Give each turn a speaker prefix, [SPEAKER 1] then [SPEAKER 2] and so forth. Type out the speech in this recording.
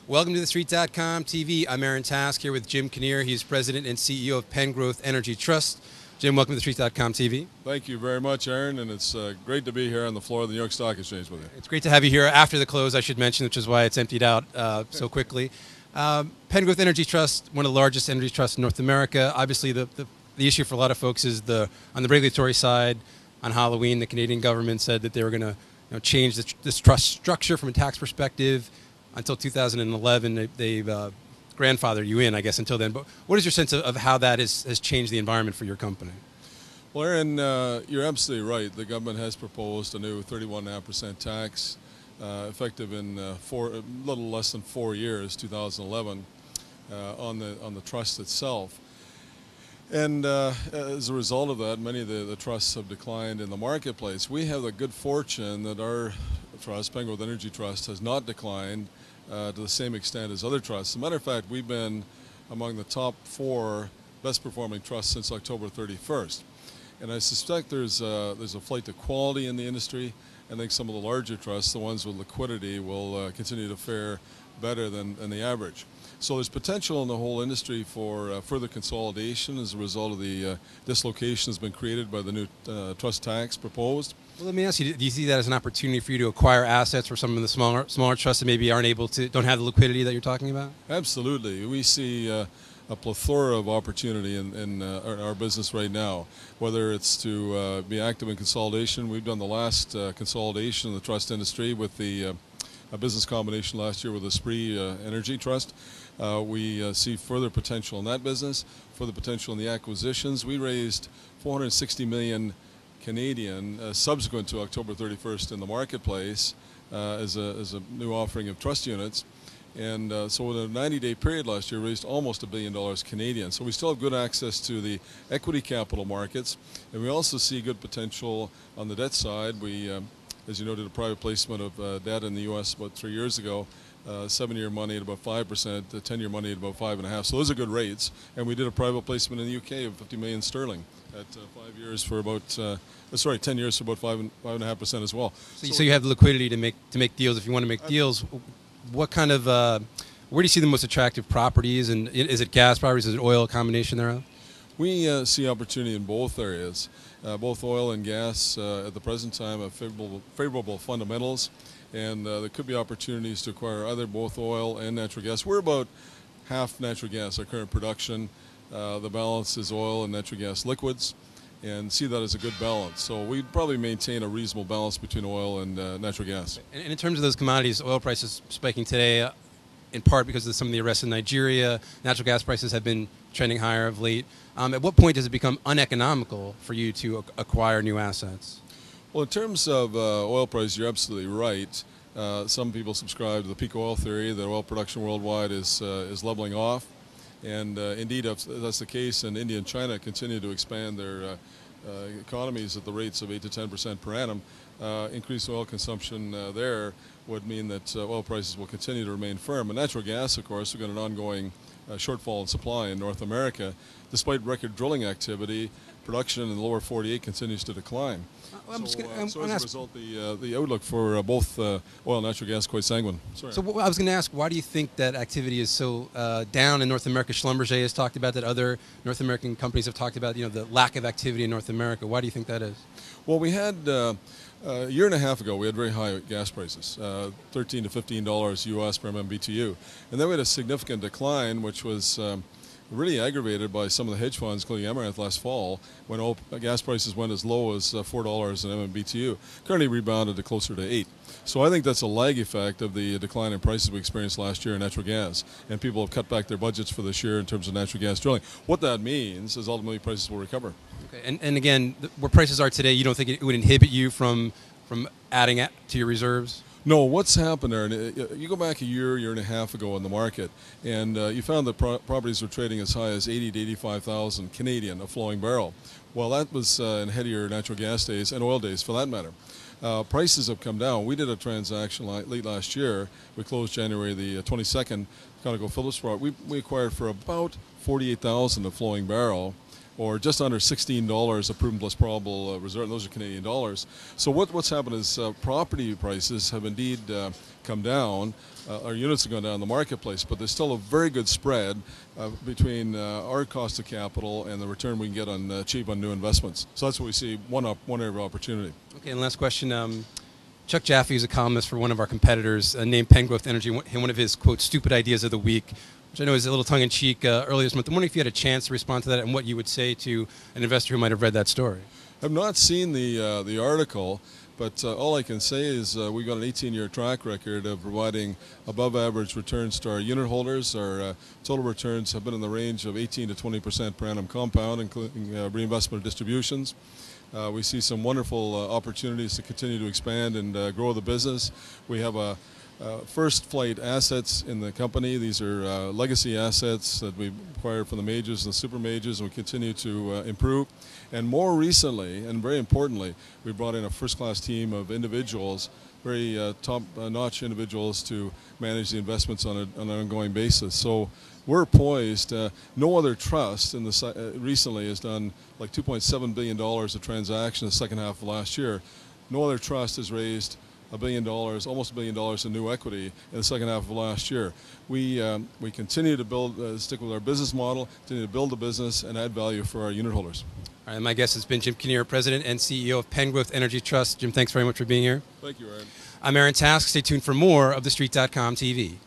[SPEAKER 1] Welcome to TheStreet.com TV. I'm Aaron Task here with Jim Kinnear. He's President and CEO of Pengrowth Energy Trust. Jim, welcome to TheStreet.com TV.
[SPEAKER 2] Thank you very much, Aaron, and it's great to be here on the floor of the New York Stock Exchange with you.
[SPEAKER 1] It's great to have you here after the close, I should mention, which is why it's emptied out so quickly. Pengrowth Energy Trust, one of the largest energy trusts in North America. Obviously, the issue for a lot of folks is on the regulatory side. On Halloween, the Canadian government said that they were going to change this trust structure from a tax perspective. Until 2011, they've grandfathered you in, I guess, until then. But what is your sense of how that has changed the environment for your company?
[SPEAKER 2] Well, Aaron, you're absolutely right. The government has proposed a new 31.5% tax, effective in a little less than 4 years, 2011, on the trust itself. And as a result of that, many of the trusts have declined in the marketplace. We have the good fortune that our trust, Pengrowth Energy Trust, has not declined to the same extent as other trusts. As a matter of fact, we've been among the top 4 best performing trusts since October 31st. And I suspect there's a flight to quality in the industry. I think some of the larger trusts, the ones with liquidity, will continue to fare better than the average. So there's potential in the whole industry for further consolidation as a result of the dislocation that's been created by the new trust tax proposed.
[SPEAKER 1] Well, let me ask you: do you see that as an opportunity for you to acquire assets for some of the smaller trusts that maybe don't have the liquidity that you're talking about?
[SPEAKER 2] Absolutely, we see a plethora of opportunity in our business right now. Whether it's to be active in consolidation, we've done the last consolidation in the trust industry with the a business combination last year with the Spree Energy Trust. We see further potential in that business, further potential in the acquisitions. We raised 460 million Canadian subsequent to October 31st in the marketplace as a new offering of trust units. And so in a 90-day period last year, raised almost $1 billion Canadian. So we still have good access to the equity capital markets. And we also see good potential on the debt side. We as you know, did a private placement of debt in the U.S. about 3 years ago, 7-year money at about 5%, 10-year money at about 5.5%. So those are good rates. And we did a private placement in the UK of 50 million sterling at 5 years for about, 10 years for about 5.5% as well.
[SPEAKER 1] So you have the liquidity to make deals if you want to make deals. What kind of where do you see the most attractive properties? And is it gas properties? Is it oil? A combination thereof?
[SPEAKER 2] We see opportunity in both areas. Both oil and gas at the present time have favorable fundamentals, and there could be opportunities to acquire either both oil and natural gas. We're about half natural gas, our current production. The balance is oil and natural gas liquids, and see that as a good balance. So we'd probably maintain a reasonable balance between oil and natural gas.
[SPEAKER 1] And in terms of those commodities, oil prices spiking today, in part because of some of the arrests in Nigeria. Natural gas prices have been trending higher of late. At what point does it become uneconomical for you to acquire new assets?
[SPEAKER 2] Well, in terms of oil price, you're absolutely right. Some people subscribe to the peak oil theory that oil production worldwide is leveling off. And indeed, that's the case, and India and China continue to expand their economies at the rates of 8 to 10% per annum. Increased oil consumption there would mean that oil prices will continue to remain firm. And natural gas, of course, we've got an ongoing shortfall in supply in North America. Despite record drilling activity, production in the lower 48 continues to decline. So as a result, the outlook for both oil and natural gas is quite sanguine. Sorry.
[SPEAKER 1] So I was going to ask, why do you think that activity is so down in North America? Schlumberger has talked about that. Other North American companies have talked about the lack of activity in North America. Why do you think that is?
[SPEAKER 2] Well, we had a year and a half ago, we had very high gas prices, $13 to $15 US per MMBTU. And then we had a significant decline, which was really aggravated by some of the hedge funds, including Amaranth last fall, when gas prices went as low as $4 an MMBTU. Currently rebounded to closer to 8. So I think that's a lag effect of the decline in prices we experienced last year in natural gas, and people have cut back their budgets for this year in terms of natural gas drilling. What that means is ultimately prices will recover.
[SPEAKER 1] Okay. And again, where prices are today, you don't think it would inhibit you from adding to your reserves?
[SPEAKER 2] No, what's happened there, and you go back a year and a half ago in the market, and you found that properties were trading as high as 80 to 85,000 Canadian a flowing barrel. Well, that was in headier natural gas days and oil days for that matter. Prices have come down. We did a transaction late last year. We closed January the 22nd, ConocoPhillips. We acquired for about 48,000 a flowing barrel, or just under $16 a proven plus probable reserve, and those are Canadian dollars. So what's happened is property prices have indeed come down, our units have gone down in the marketplace, but there's still a very good spread between our cost of capital and the return we can get on achieve on new investments. So that's what we see, one area of opportunity.
[SPEAKER 1] Okay, and last question. Chuck Jaffe is a columnist for one of our competitors named Pengrowth Energy, and one of his, quote, stupid ideas of the week, which I know is a little tongue-in-cheek earlier this month. I'm wondering if you had a chance to respond to that and what you would say to an investor who might have read that story.
[SPEAKER 2] I've not seen the article, but all I can say is we've got an 18-year track record of providing above-average returns to our unit holders. Our total returns have been in the range of 18 to 20% per annum compound, including reinvestment of distributions. We see some wonderful opportunities to continue to expand and grow the business. We have first-flight assets in the company. These are legacy assets that we acquired from the majors and the super majors, and we continue to improve. And more recently, and very importantly, we brought in a first-class team of individuals, very top-notch individuals, to manage the investments on an ongoing basis. So we're poised. No other trust in recently has done like $2.7 billion of transactions in the second half of last year. No other trust has raised $1 billion, almost $1 billion in new equity in the second half of last year. We continue to stick with our business model, continue to build the business, and add value for our unit holders.
[SPEAKER 1] All right, my guest has been Jim Kinnear, President and CEO of Pengrowth Energy Trust. Jim, thanks very much for being here.
[SPEAKER 2] Thank you, Aaron.
[SPEAKER 1] I'm Aaron Task. Stay tuned for more of TheStreet.com TV.